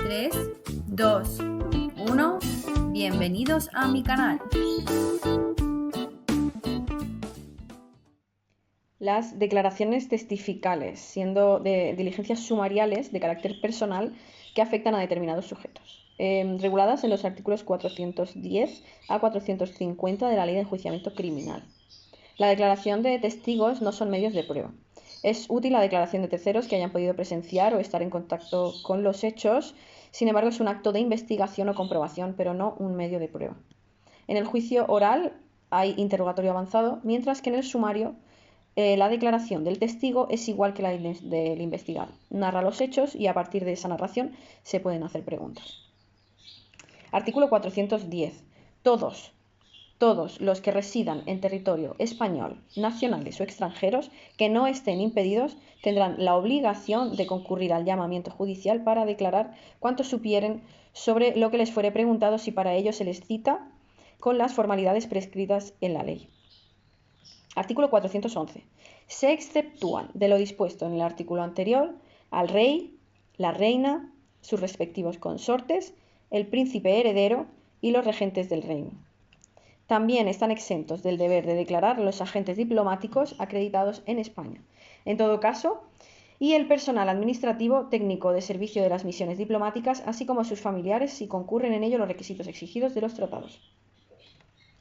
3, 2, 1. Bienvenidos a mi canal. Las declaraciones testificales, siendo de diligencias sumariales de carácter personal que afectan a determinados sujetos, reguladas en los artículos 410 a 450 de la Ley de Enjuiciamiento Criminal. La declaración de testigos no son medios de prueba. Es útil la declaración de terceros que hayan podido presenciar o estar en contacto con los hechos, sin embargo es un acto de investigación o comprobación, pero no un medio de prueba. En el juicio oral hay interrogatorio avanzado, mientras que en el sumario la declaración del testigo es igual que la del investigado. Narra los hechos y a partir de esa narración se pueden hacer preguntas. Artículo 410. Todos los que residan en territorio español, nacionales o extranjeros, que no estén impedidos, tendrán la obligación de concurrir al llamamiento judicial para declarar cuanto supieren sobre lo que les fuere preguntado, si para ello se les cita con las formalidades prescritas en la ley. Artículo 411. Se exceptúan de lo dispuesto en el artículo anterior al rey, la reina, sus respectivos consortes, el príncipe heredero y los regentes del reino. También están exentos del deber de declarar los agentes diplomáticos acreditados en España, en todo caso, y el personal administrativo técnico de servicio de las misiones diplomáticas, así como sus familiares, si concurren en ello los requisitos exigidos de los tratados.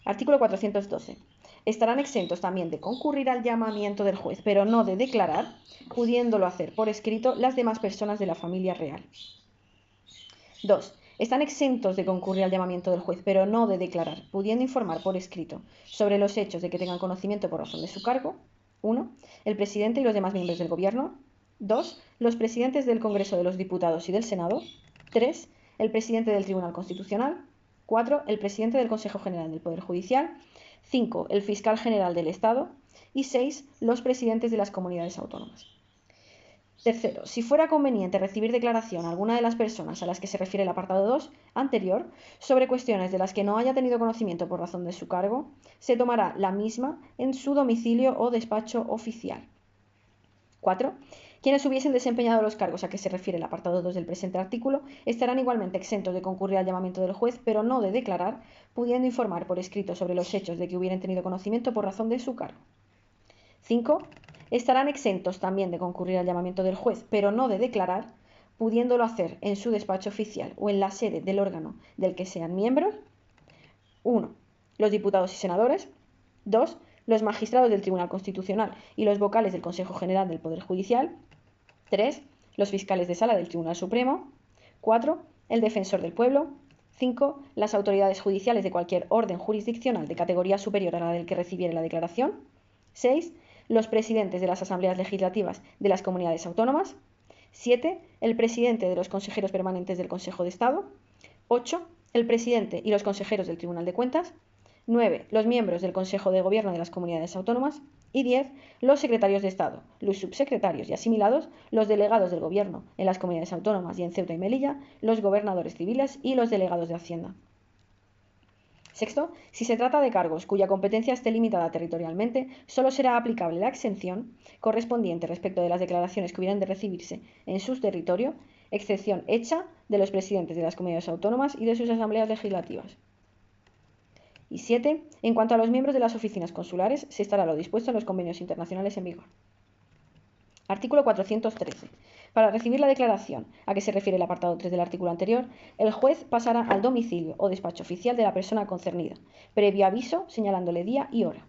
Artículo 412. Estarán exentos también de concurrir al llamamiento del juez, pero no de declarar, pudiéndolo hacer por escrito las demás personas de la familia real. 2. Están exentos de concurrir al llamamiento del juez, pero no de declarar, pudiendo informar por escrito sobre los hechos de que tengan conocimiento por razón de su cargo. 1. El presidente y los demás miembros del gobierno. 2. Los presidentes del Congreso de los Diputados y del Senado. 3. El presidente del Tribunal Constitucional. 4. El presidente del Consejo General del Poder Judicial. 5. El fiscal general del Estado. Y 6. Los presidentes de las comunidades autónomas. Tercero, si fuera conveniente recibir declaración a alguna de las personas a las que se refiere el apartado 2 anterior sobre cuestiones de las que no haya tenido conocimiento por razón de su cargo, se tomará la misma en su domicilio o despacho oficial. 4. Quienes hubiesen desempeñado los cargos a que se refiere el apartado 2 del presente artículo estarán igualmente exentos de concurrir al llamamiento del juez, pero no de declarar, pudiendo informar por escrito sobre los hechos de que hubieran tenido conocimiento por razón de su cargo. 5. Estarán exentos también de concurrir al llamamiento del juez, pero no de declarar, pudiéndolo hacer en su despacho oficial o en la sede del órgano del que sean miembros. 1. Los diputados y senadores. 2. Los magistrados del Tribunal Constitucional y los vocales del Consejo General del Poder Judicial. 3. Los fiscales de sala del Tribunal Supremo. 4. El defensor del pueblo. 5. Las autoridades judiciales de cualquier orden jurisdiccional de categoría superior a la del que recibiere la declaración. 6. Los presidentes de las asambleas legislativas de las comunidades autónomas. 7. El presidente de los consejeros permanentes del Consejo de Estado. 8. El presidente y los consejeros del Tribunal de Cuentas. 9. Los miembros del Consejo de Gobierno de las comunidades autónomas. Y 10. Los secretarios de Estado, los subsecretarios y asimilados, los delegados del Gobierno en las comunidades autónomas y en Ceuta y Melilla, los gobernadores civiles y los delegados de Hacienda. Sexto, si se trata de cargos cuya competencia esté limitada territorialmente, solo será aplicable la exención correspondiente respecto de las declaraciones que hubieran de recibirse en su territorio, excepción hecha de los presidentes de las comunidades autónomas y de sus asambleas legislativas. Y 7. En cuanto a los miembros de las oficinas consulares, se estará lo dispuesto en los convenios internacionales en vigor. Artículo 413. Para recibir la declaración a que se refiere el apartado 3 del artículo anterior, el juez pasará al domicilio o despacho oficial de la persona concernida, previo aviso señalándole día y hora.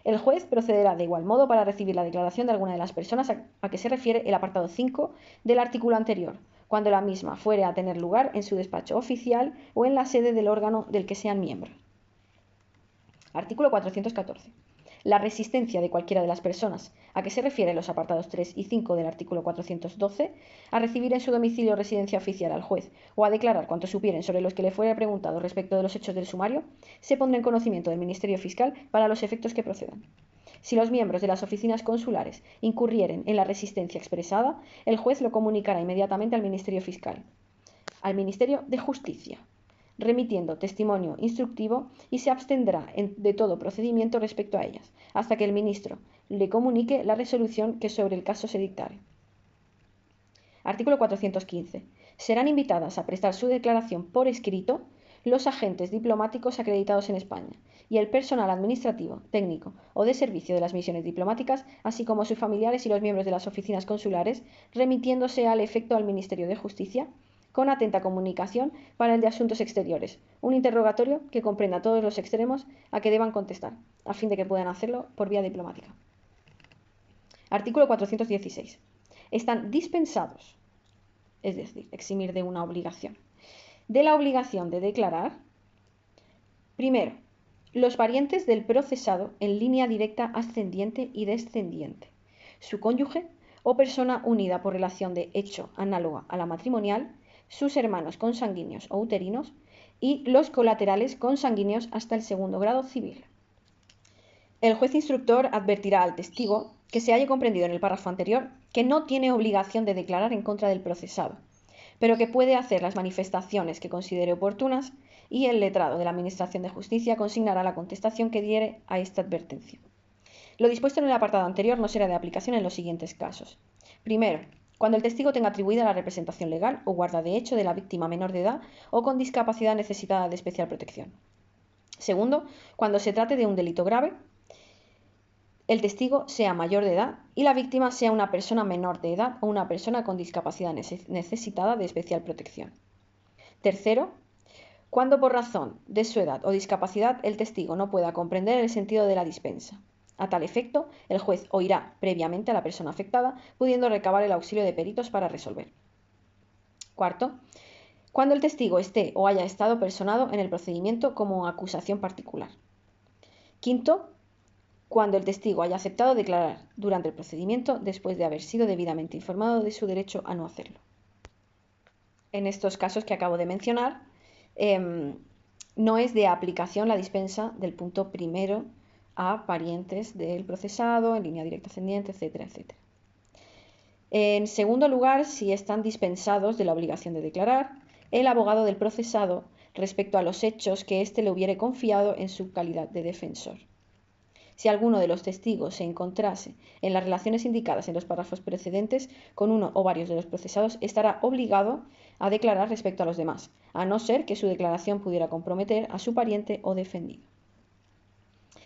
El juez procederá de igual modo para recibir la declaración de alguna de las personas a que se refiere el apartado 5 del artículo anterior, cuando la misma fuere a tener lugar en su despacho oficial o en la sede del órgano del que sean miembros. Artículo 414. La resistencia de cualquiera de las personas a que se refieren los apartados 3 y 5 del artículo 412 a recibir en su domicilio o residencia oficial al juez o a declarar cuanto supieren sobre los que le fuera preguntado respecto de los hechos del sumario, se pondrá en conocimiento del Ministerio Fiscal para los efectos que procedan. Si los miembros de las oficinas consulares incurrieren en la resistencia expresada, el juez lo comunicará inmediatamente al Ministerio Fiscal, al Ministerio de Justicia, remitiendo testimonio instructivo, y se abstendrá de todo procedimiento respecto a ellas, hasta que el ministro le comunique la resolución que sobre el caso se dictare. Artículo 415. serán invitadas a prestar su declaración por escrito los agentes diplomáticos acreditados en España y el personal administrativo, técnico o de servicio de las misiones diplomáticas, así como sus familiares y los miembros de las oficinas consulares, remitiéndose al efecto al Ministerio de Justicia, con atenta comunicación para el de Asuntos Exteriores, un interrogatorio que comprenda todos los extremos a que deban contestar, a fin de que puedan hacerlo por vía diplomática. Artículo 416. Están dispensados, es decir, eximir de una obligación, de la obligación de declarar, primero, los parientes del procesado en línea directa ascendiente y descendiente, su cónyuge o persona unida por relación de hecho análoga a la matrimonial, sus hermanos consanguíneos o uterinos y los colaterales consanguíneos hasta el segundo grado civil. El juez instructor advertirá al testigo, que se haya comprendido en el párrafo anterior, que no tiene obligación de declarar en contra del procesado, pero que puede hacer las manifestaciones que considere oportunas y el letrado de la Administración de Justicia consignará la contestación que diere a esta advertencia. Lo dispuesto en el apartado anterior no será de aplicación en los siguientes casos. Primero, cuando el testigo tenga atribuida la representación legal o guarda de hecho de la víctima menor de edad o con discapacidad necesitada de especial protección. Segundo, cuando se trate de un delito grave, el testigo sea mayor de edad y la víctima sea una persona menor de edad o una persona con discapacidad necesitada de especial protección. Tercero, cuando por razón de su edad o discapacidad el testigo no pueda comprender el sentido de la dispensa. A tal efecto, el juez oirá previamente a la persona afectada, pudiendo recabar el auxilio de peritos para resolver. Cuarto, cuando el testigo esté o haya estado personado en el procedimiento como acusación particular. Quinto, cuando el testigo haya aceptado declarar durante el procedimiento después de haber sido debidamente informado de su derecho a no hacerlo. En estos casos que acabo de mencionar, no es de aplicación la dispensa del punto primero a parientes del procesado, en línea directa ascendiente, etcétera, etcétera. En segundo lugar, si están dispensados de la obligación de declarar, el abogado del procesado respecto a los hechos que éste le hubiere confiado en su calidad de defensor. Si alguno de los testigos se encontrase en las relaciones indicadas en los párrafos precedentes con uno o varios de los procesados, estará obligado a declarar respecto a los demás, a no ser que su declaración pudiera comprometer a su pariente o defendido.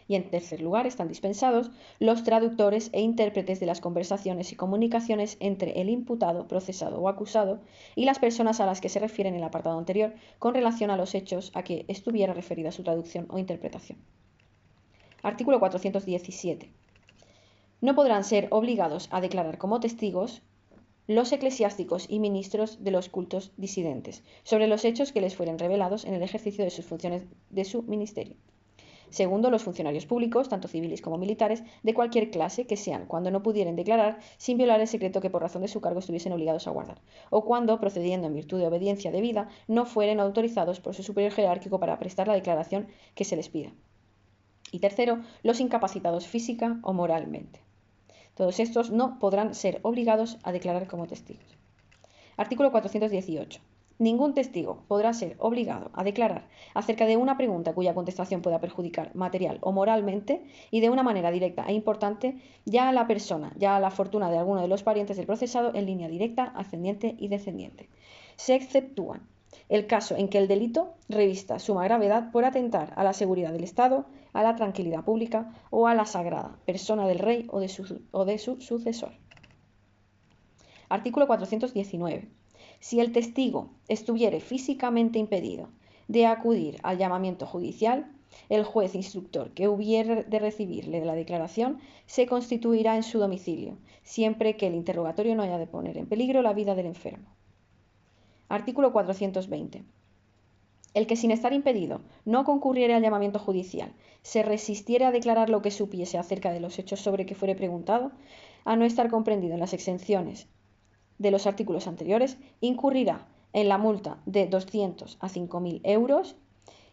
Y en tercer lugar, están dispensados los traductores e intérpretes de las conversaciones y comunicaciones entre el imputado, procesado o acusado y las personas a las que se refiere en el apartado anterior con relación a los hechos a que estuviera referida su traducción o interpretación. Artículo 417. No podrán ser obligados a declarar como testigos los eclesiásticos y ministros de los cultos disidentes sobre los hechos que les fueren revelados en el ejercicio de sus funciones de su ministerio. Segundo, los funcionarios públicos, tanto civiles como militares, de cualquier clase que sean, cuando no pudieren declarar, sin violar el secreto que por razón de su cargo estuviesen obligados a guardar, o cuando, procediendo en virtud de obediencia debida, no fueren autorizados por su superior jerárquico para prestar la declaración que se les pida. Y tercero, los incapacitados física o moralmente. Todos estos no podrán ser obligados a declarar como testigos. Artículo 418. Ningún testigo podrá ser obligado a declarar acerca de una pregunta cuya contestación pueda perjudicar material o moralmente y de una manera directa e importante ya a la persona, ya a la fortuna de alguno de los parientes del procesado en línea directa, ascendiente y descendiente. Se exceptúan el caso en que el delito revista suma gravedad por atentar a la seguridad del Estado, a la tranquilidad pública o a la sagrada persona del rey o de su sucesor. Artículo 419. Si el testigo estuviere físicamente impedido de acudir al llamamiento judicial, el juez instructor que hubiere de recibirle la declaración se constituirá en su domicilio, siempre que el interrogatorio no haya de poner en peligro la vida del enfermo. Artículo 420. El que sin estar impedido no concurriere al llamamiento judicial, se resistiere a declarar lo que supiese acerca de los hechos sobre que fuere preguntado, a no estar comprendido en las exenciones de los artículos anteriores, incurrirá en la multa de 200 a 5.000 euros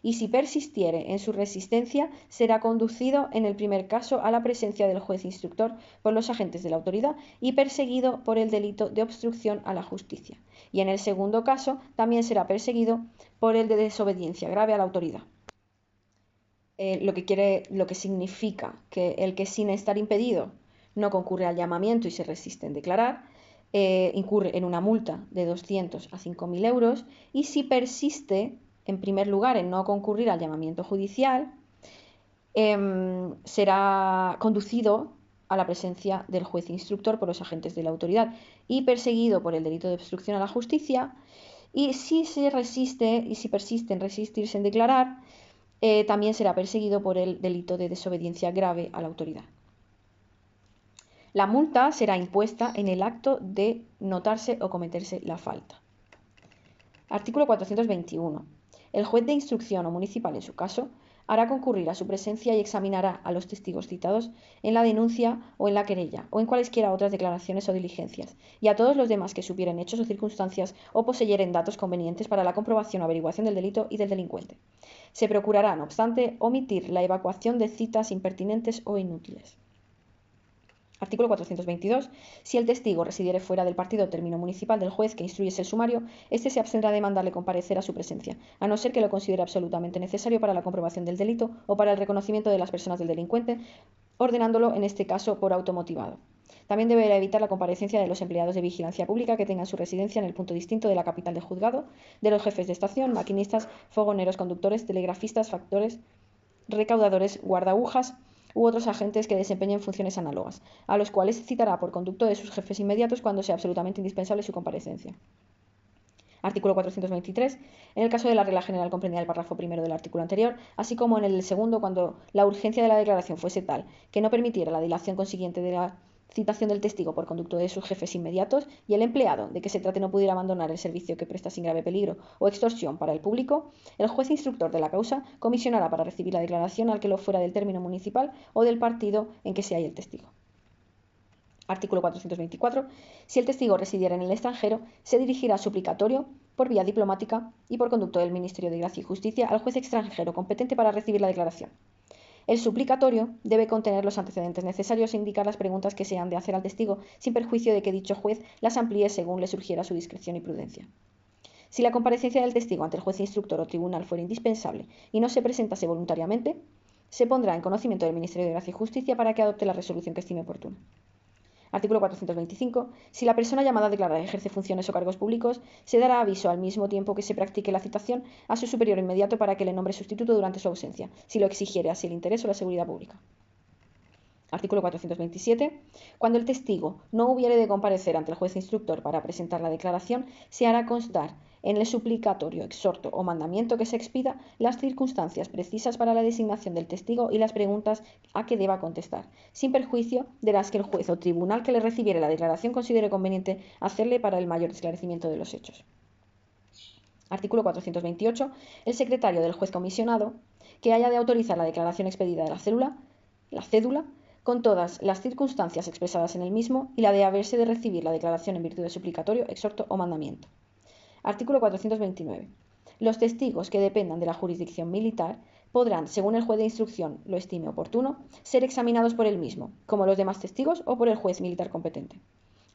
y si persistiere en su resistencia será conducido en el primer caso a la presencia del juez instructor por los agentes de la autoridad y perseguido por el delito de obstrucción a la justicia, y en el segundo caso también será perseguido por el de desobediencia grave a la autoridad. Lo que significa que el que sin estar impedido no concurre al llamamiento y se resiste en declarar, incurre en una multa de 200 a 5.000 euros, y si persiste, en primer lugar, en no concurrir al llamamiento judicial, será conducido a la presencia del juez instructor por los agentes de la autoridad y perseguido por el delito de obstrucción a la justicia. Y si persiste en resistirse en declarar, también será perseguido por el delito de desobediencia grave a la autoridad. La multa será impuesta en el acto de notarse o cometerse la falta. Artículo 421. El juez de instrucción o municipal, en su caso, hará concurrir a su presencia y examinará a los testigos citados en la denuncia o en la querella o en cualesquiera otras declaraciones o diligencias, y a todos los demás que supieren hechos o circunstancias o poseyeren datos convenientes para la comprobación o averiguación del delito y del delincuente. Se procurará, no obstante, omitir la evacuación de citas impertinentes o inútiles. Artículo 422. Si el testigo residiere fuera del partido o término municipal del juez que instruyese el sumario, éste se abstendrá de mandarle comparecer a su presencia, a no ser que lo considere absolutamente necesario para la comprobación del delito o para el reconocimiento de las personas del delincuente, ordenándolo en este caso por automotivado. También deberá evitar la comparecencia de los empleados de vigilancia pública que tengan su residencia en el punto distinto de la capital del juzgado, de los jefes de estación, maquinistas, fogoneros, conductores, telegrafistas, factores, recaudadores, guardaagujas u otros agentes que desempeñen funciones análogas, a los cuales citará por conducto de sus jefes inmediatos cuando sea absolutamente indispensable su comparecencia. Artículo 423. En el caso de la regla general comprendida el párrafo primero del artículo anterior, así como en el segundo, cuando la urgencia de la declaración fuese tal que no permitiera la dilación consiguiente de la citación del testigo por conducto de sus jefes inmediatos, y el empleado de que se trate no pudiera abandonar el servicio que presta sin grave peligro o extorsión para el público, el juez instructor de la causa comisionará para recibir la declaración al que lo fuera del término municipal o del partido en que se halle el testigo. Artículo 424. Si el testigo residiera en el extranjero, se dirigirá suplicatorio por vía diplomática y por conducto del Ministerio de Gracia y Justicia al juez extranjero competente para recibir la declaración. El suplicatorio debe contener los antecedentes necesarios e indicar las preguntas que se han de hacer al testigo, sin perjuicio de que dicho juez las amplíe según le surgiera su discreción y prudencia. Si la comparecencia del testigo ante el juez instructor o tribunal fuera indispensable y no se presentase voluntariamente, se pondrá en conocimiento del Ministerio de Gracia y Justicia para que adopte la resolución que estime oportuna. Artículo 425. Si la persona llamada a declarar ejerce funciones o cargos públicos, se dará aviso al mismo tiempo que se practique la citación a su superior inmediato para que le nombre sustituto durante su ausencia, si lo exigiere así el interés o la seguridad pública. Artículo 427. Cuando el testigo no hubiere de comparecer ante el juez instructor para presentar la declaración, se hará constar en el suplicatorio, exhorto o mandamiento que se expida las circunstancias precisas para la designación del testigo y las preguntas a que deba contestar, sin perjuicio de las que el juez o tribunal que le recibiere la declaración considere conveniente hacerle para el mayor esclarecimiento de los hechos. Artículo 428. El secretario del juez comisionado, que haya de autorizar la declaración expedida de la cédula, con todas las circunstancias expresadas en el mismo y la de haberse de recibir la declaración en virtud de suplicatorio, exhorto o mandamiento. Artículo 429. Los testigos que dependan de la jurisdicción militar podrán, según el juez de instrucción lo estime oportuno, ser examinados por él mismo, como los demás testigos o por el juez militar competente.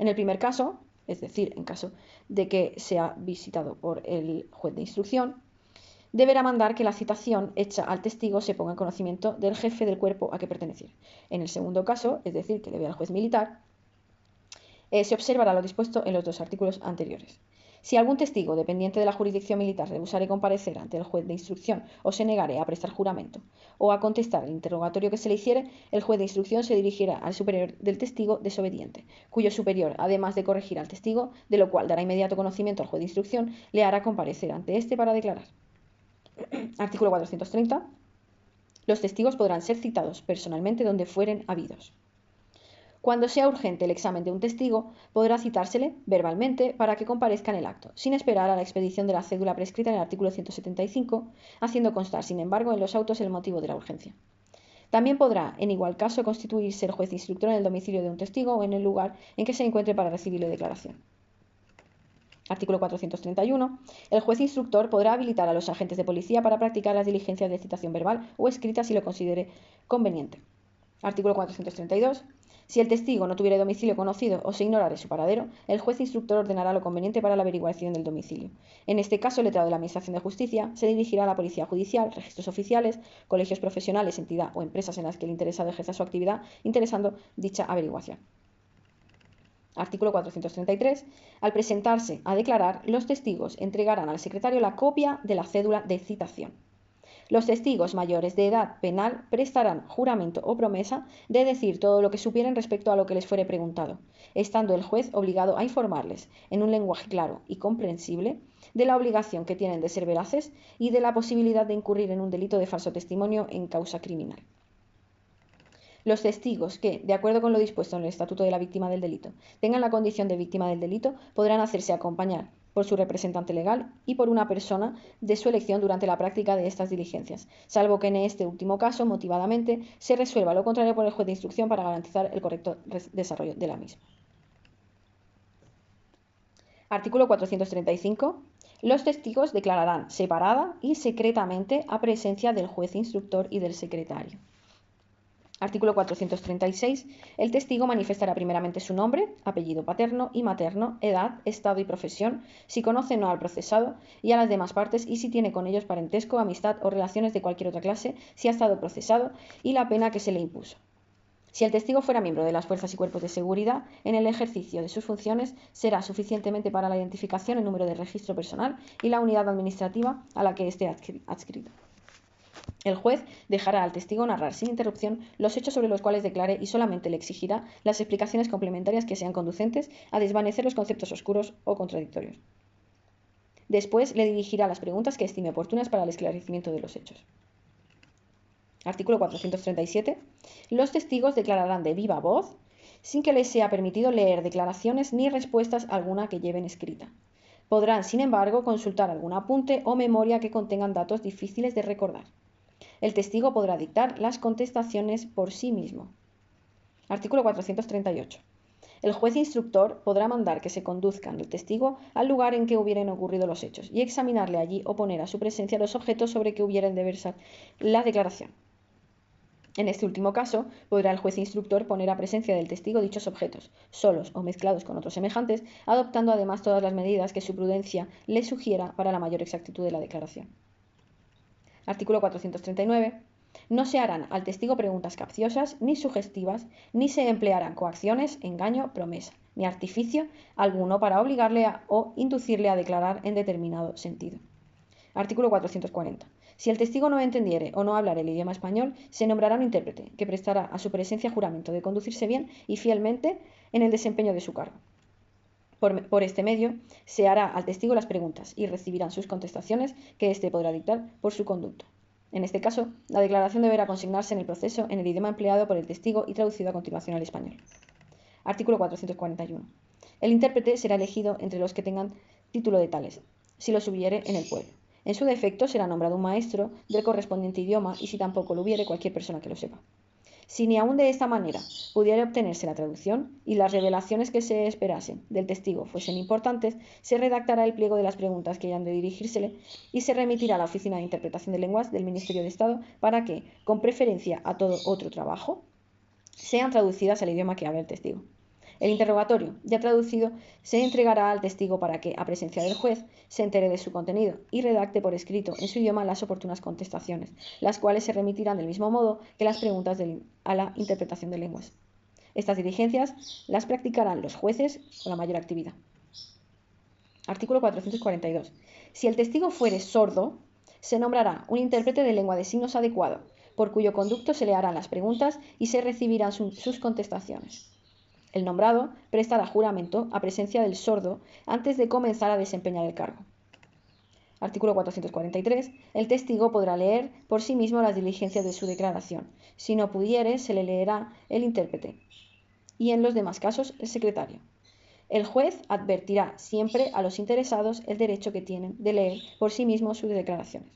En el primer caso, es decir, en caso de que sea visitado por el juez de instrucción, deberá mandar que la citación hecha al testigo se ponga en conocimiento del jefe del cuerpo a que perteneciere. En el segundo caso, es decir, que le vea al juez militar, se observará lo dispuesto en los dos artículos anteriores. Si algún testigo dependiente de la jurisdicción militar rehusare comparecer ante el juez de instrucción o se negare a prestar juramento o a contestar el interrogatorio que se le hiciere, el juez de instrucción se dirigirá al superior del testigo desobediente, cuyo superior, además de corregir al testigo, de lo cual dará inmediato conocimiento al juez de instrucción, le hará comparecer ante éste para declarar. Artículo 430. Los testigos podrán ser citados personalmente donde fueren habidos. Cuando sea urgente el examen de un testigo, podrá citársele verbalmente para que comparezca en el acto, sin esperar a la expedición de la cédula prescrita en el artículo 175, haciendo constar, sin embargo, en los autos el motivo de la urgencia. También podrá, en igual caso, constituirse el juez instructor en el domicilio de un testigo o en el lugar en que se encuentre para recibirle declaración. Artículo 431. El juez instructor podrá habilitar a los agentes de policía para practicar las diligencias de citación verbal o escrita si lo considere conveniente. Artículo 432. Si el testigo no tuviere domicilio conocido o se ignorare su paradero, el juez instructor ordenará lo conveniente para la averiguación del domicilio. En este caso, el letrado de la Administración de Justicia se dirigirá a la Policía Judicial, registros oficiales, colegios profesionales, entidad o empresas en las que el interesado ejerza su actividad, interesando dicha averiguación. Artículo 433. Al presentarse a declarar, los testigos entregarán al secretario la copia de la cédula de citación. Los testigos mayores de edad penal prestarán juramento o promesa de decir todo lo que supieren respecto a lo que les fuere preguntado, estando el juez obligado a informarles, en un lenguaje claro y comprensible, de la obligación que tienen de ser veraces y de la posibilidad de incurrir en un delito de falso testimonio en causa criminal. Los testigos que, de acuerdo con lo dispuesto en el Estatuto de la Víctima del Delito, tengan la condición de víctima del delito, podrán hacerse acompañar por su representante legal y por una persona de su elección durante la práctica de estas diligencias, salvo que en este último caso, motivadamente, se resuelva lo contrario por el juez de instrucción para garantizar el correcto desarrollo de la misma. Artículo 435. Los testigos declararán separada y secretamente a presencia del juez instructor y del secretario. Artículo 436. El testigo manifestará primeramente su nombre, apellido paterno y materno, edad, estado y profesión, si conoce o no al procesado y a las demás partes y si tiene con ellos parentesco, amistad o relaciones de cualquier otra clase, si ha estado procesado y la pena que se le impuso. Si el testigo fuera miembro de las fuerzas y cuerpos de seguridad, en el ejercicio de sus funciones será suficientemente para la identificación el número de registro personal y la unidad administrativa a la que esté adscrito. El juez dejará al testigo narrar sin interrupción los hechos sobre los cuales declare y solamente le exigirá las explicaciones complementarias que sean conducentes a desvanecer los conceptos oscuros o contradictorios. Después le dirigirá las preguntas que estime oportunas para el esclarecimiento de los hechos. Artículo 437. Los testigos declararán de viva voz sin que les sea permitido leer declaraciones ni respuestas alguna que lleven escrita. Podrán, sin embargo, consultar algún apunte o memoria que contengan datos difíciles de recordar. El testigo podrá dictar las contestaciones por sí mismo. Artículo 438. El juez instructor podrá mandar que se conduzcan el testigo al lugar en que hubieran ocurrido los hechos y examinarle allí o poner a su presencia los objetos sobre que hubieran de versar la declaración. En este último caso, podrá el juez instructor poner a presencia del testigo dichos objetos, solos o mezclados con otros semejantes, adoptando además todas las medidas que su prudencia le sugiera para la mayor exactitud de la declaración. Artículo 439. No se harán al testigo preguntas capciosas ni sugestivas, ni se emplearán coacciones, engaño, promesa, ni artificio alguno para obligarle o inducirle a declarar en determinado sentido. Artículo 440. Si el testigo no entendiere o no hablara el idioma español, se nombrará un intérprete que prestará a su presencia juramento de conducirse bien y fielmente en el desempeño de su cargo. Por este medio, se hará al testigo las preguntas y recibirán sus contestaciones que éste podrá dictar por su conducto. En este caso, la declaración deberá consignarse en el proceso en el idioma empleado por el testigo y traducido a continuación al español. Artículo 441. El intérprete será elegido entre los que tengan título de tales, si los hubiere en el pueblo. En su defecto será nombrado un maestro del correspondiente idioma y si tampoco lo hubiere, cualquier persona que lo sepa. Si ni aun de esta manera pudiera obtenerse la traducción y las revelaciones que se esperasen del testigo fuesen importantes, se redactará el pliego de las preguntas que hayan de dirigírsele y se remitirá a la Oficina de Interpretación de Lenguas del Ministerio de Estado para que, con preferencia a todo otro trabajo, sean traducidas al idioma que hable el testigo. El interrogatorio, ya traducido, se entregará al testigo para que, a presencia del juez, se entere de su contenido y redacte por escrito en su idioma las oportunas contestaciones, las cuales se remitirán del mismo modo que las preguntas a la interpretación de lenguas. Estas diligencias las practicarán los jueces con la mayor actividad. Artículo 442. Si el testigo fuere sordo, se nombrará un intérprete de lengua de signos adecuado, por cuyo conducto se le harán las preguntas y se recibirán sus contestaciones. El nombrado prestará juramento a presencia del sordo antes de comenzar a desempeñar el cargo. Artículo 443. El testigo podrá leer por sí mismo las diligencias de su declaración. Si no pudiere, se le leerá el intérprete y en los demás casos el secretario. El juez advertirá siempre a los interesados el derecho que tienen de leer por sí mismos sus declaraciones.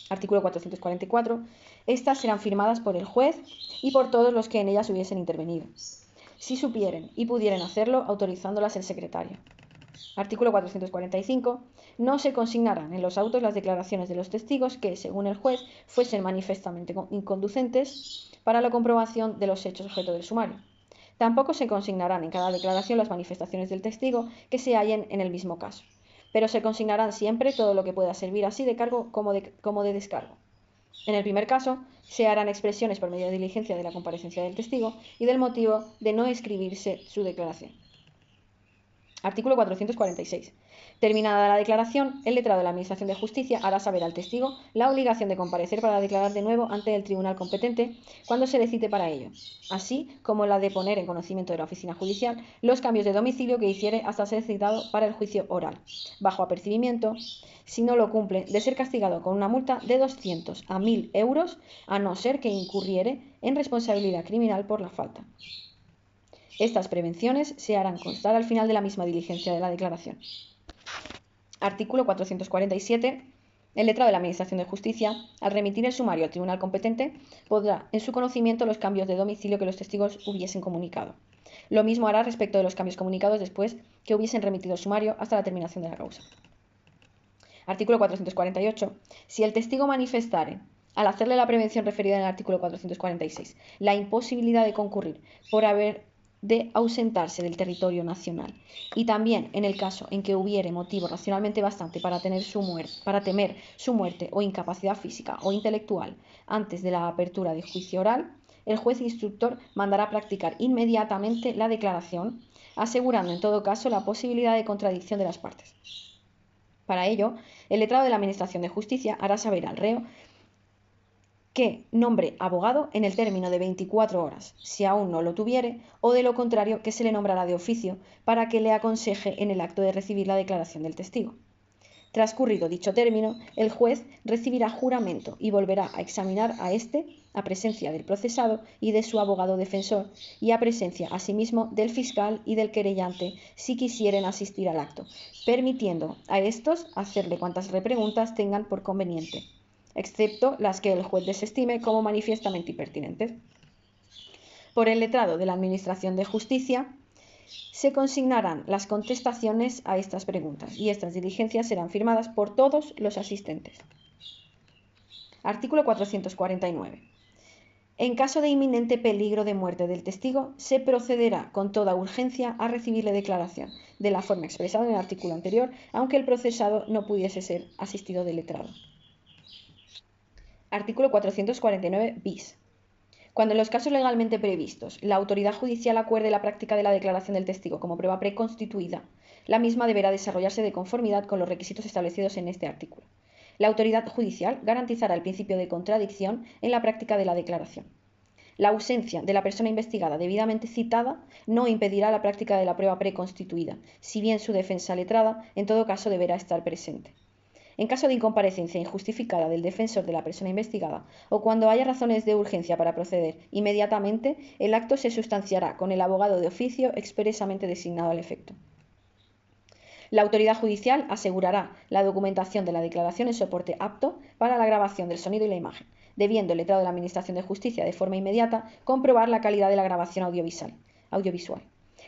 Artículo 444. Estas serán firmadas por el juez y por todos los que en ellas hubiesen intervenido, si supieren y pudieren hacerlo, autorizándolas el secretario. Artículo 445. No se consignarán en los autos las declaraciones de los testigos que, según el juez, fuesen manifestamente inconducentes para la comprobación de los hechos objeto del sumario. Tampoco se consignarán en cada declaración las manifestaciones del testigo que se hallen en el mismo caso, pero se consignarán siempre todo lo que pueda servir así de cargo como de descargo. En el primer caso, se harán expresiones por medio de diligencia de la comparecencia del testigo y del motivo de no escribirse su declaración. Artículo 446. Terminada la declaración, el letrado de la Administración de Justicia hará saber al testigo la obligación de comparecer para declarar de nuevo ante el tribunal competente cuando se le cite para ello, así como la de poner en conocimiento de la oficina judicial los cambios de domicilio que hiciere hasta ser citado para el juicio oral, bajo apercibimiento, si no lo cumple, de ser castigado con una multa de 200 a 1.000 euros, a no ser que incurriere en responsabilidad criminal por la falta. Estas prevenciones se harán constar al final de la misma diligencia de la declaración. Artículo 447. El letrado de la Administración de Justicia, al remitir el sumario al tribunal competente, pondrá en su conocimiento los cambios de domicilio que los testigos hubiesen comunicado. Lo mismo hará respecto de los cambios comunicados después que hubiesen remitido el sumario hasta la terminación de la causa. Artículo 448. Si el testigo manifestare, al hacerle la prevención referida en el artículo 446, la imposibilidad de concurrir por haber de ausentarse del territorio nacional, y también en el caso en que hubiere motivo racionalmente bastante para temer su muerte o incapacidad física o intelectual antes de la apertura de juicio oral, el juez instructor mandará practicar inmediatamente la declaración, asegurando en todo caso la posibilidad de contradicción de las partes. Para ello, el letrado de la Administración de Justicia hará saber al reo que nombre abogado en el término de 24 horas, si aún no lo tuviere, o de lo contrario que se le nombrará de oficio para que le aconseje en el acto de recibir la declaración del testigo. Transcurrido dicho término, el juez recibirá juramento y volverá a examinar a éste a presencia del procesado y de su abogado defensor, y a presencia asimismo del fiscal y del querellante si quisieren asistir al acto, permitiendo a estos hacerle cuantas repreguntas tengan por conveniente, excepto las que el juez desestime como manifiestamente impertinentes. Por el letrado de la Administración de Justicia se consignarán las contestaciones a estas preguntas y estas diligencias serán firmadas por todos los asistentes. Artículo 449. En caso de inminente peligro de muerte del testigo, se procederá con toda urgencia a recibirle declaración, de la forma expresada en el artículo anterior, aunque el procesado no pudiese ser asistido del letrado. Artículo 449 bis. Cuando en los casos legalmente previstos la autoridad judicial acuerde la práctica de la declaración del testigo como prueba preconstituida, la misma deberá desarrollarse de conformidad con los requisitos establecidos en este artículo. La autoridad judicial garantizará el principio de contradicción en la práctica de la declaración. La ausencia de la persona investigada debidamente citada no impedirá la práctica de la prueba preconstituida, si bien su defensa letrada en todo caso deberá estar presente. En caso de incomparecencia injustificada del defensor de la persona investigada o cuando haya razones de urgencia para proceder inmediatamente, el acto se sustanciará con el abogado de oficio expresamente designado al efecto. La autoridad judicial asegurará la documentación de la declaración en soporte apto para la grabación del sonido y la imagen, debiendo el letrado de la Administración de Justicia de forma inmediata comprobar la calidad de la grabación audiovisual.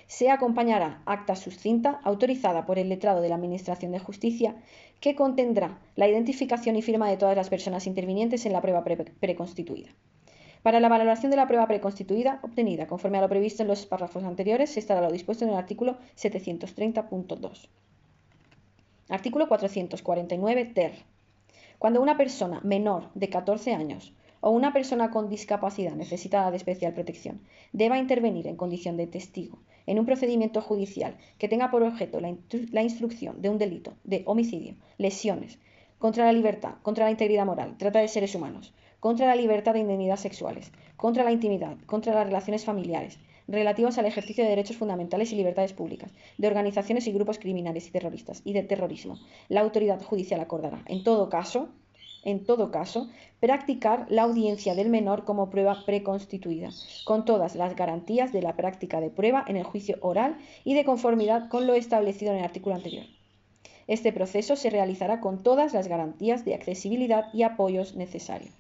Se acompañará acta suscinta autorizada por el letrado de la Administración de Justicia que contendrá la identificación y firma de todas las personas intervinientes en la prueba preconstituida. Para la valoración de la prueba preconstituida obtenida conforme a lo previsto en los párrafos anteriores, se estará lo dispuesto en el artículo 730.2. Artículo 449 ter. Cuando una persona menor de 14 años o una persona con discapacidad necesitada de especial protección deba intervenir en condición de testigo en un procedimiento judicial que tenga por objeto la instrucción de un delito de homicidio, lesiones, contra la libertad, contra la integridad moral, trata de seres humanos, contra la libertad de indemnidades sexuales, contra la intimidad, contra las relaciones familiares, relativas al ejercicio de derechos fundamentales y libertades públicas, de organizaciones y grupos criminales y terroristas, y de terrorismo, la autoridad judicial acordará, en todo caso, practicar la audiencia del menor como prueba preconstituida, con todas las garantías de la práctica de prueba en el juicio oral y de conformidad con lo establecido en el artículo anterior. Este proceso se realizará con todas las garantías de accesibilidad y apoyos necesarios.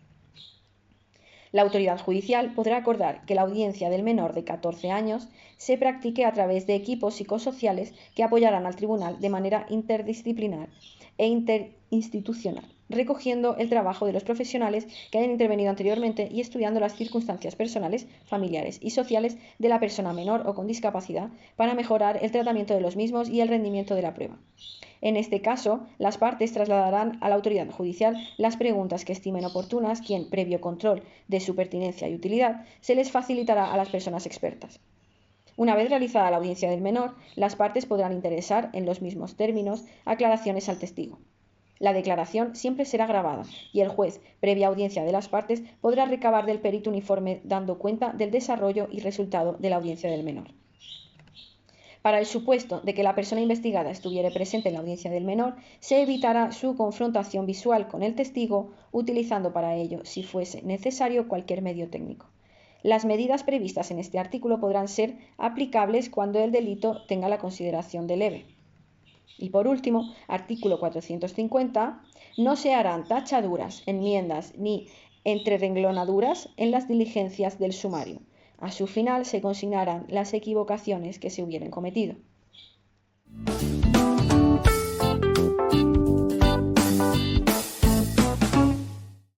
La autoridad judicial podrá acordar que la audiencia del menor de 14 años se practique a través de equipos psicosociales que apoyarán al tribunal de manera interdisciplinar e interinstitucional, recogiendo el trabajo de los profesionales que hayan intervenido anteriormente y estudiando las circunstancias personales, familiares y sociales de la persona menor o con discapacidad para mejorar el tratamiento de los mismos y el rendimiento de la prueba. En este caso, las partes trasladarán a la autoridad judicial las preguntas que estimen oportunas, quien, previo control de su pertinencia y utilidad, se les facilitará a las personas expertas. Una vez realizada la audiencia del menor, las partes podrán interesar, en los mismos términos, aclaraciones al testigo. La declaración siempre será grabada y el juez, previa audiencia de las partes, podrá recabar del perito un informe dando cuenta del desarrollo y resultado de la audiencia del menor. Para el supuesto de que la persona investigada estuviera presente en la audiencia del menor, se evitará su confrontación visual con el testigo, utilizando para ello, si fuese necesario, cualquier medio técnico. Las medidas previstas en este artículo podrán ser aplicables cuando el delito tenga la consideración de leve. Y por último, artículo 450, no se harán tachaduras, enmiendas ni entrerenglonaduras en las diligencias del sumario. A su final se consignarán las equivocaciones que se hubieran cometido.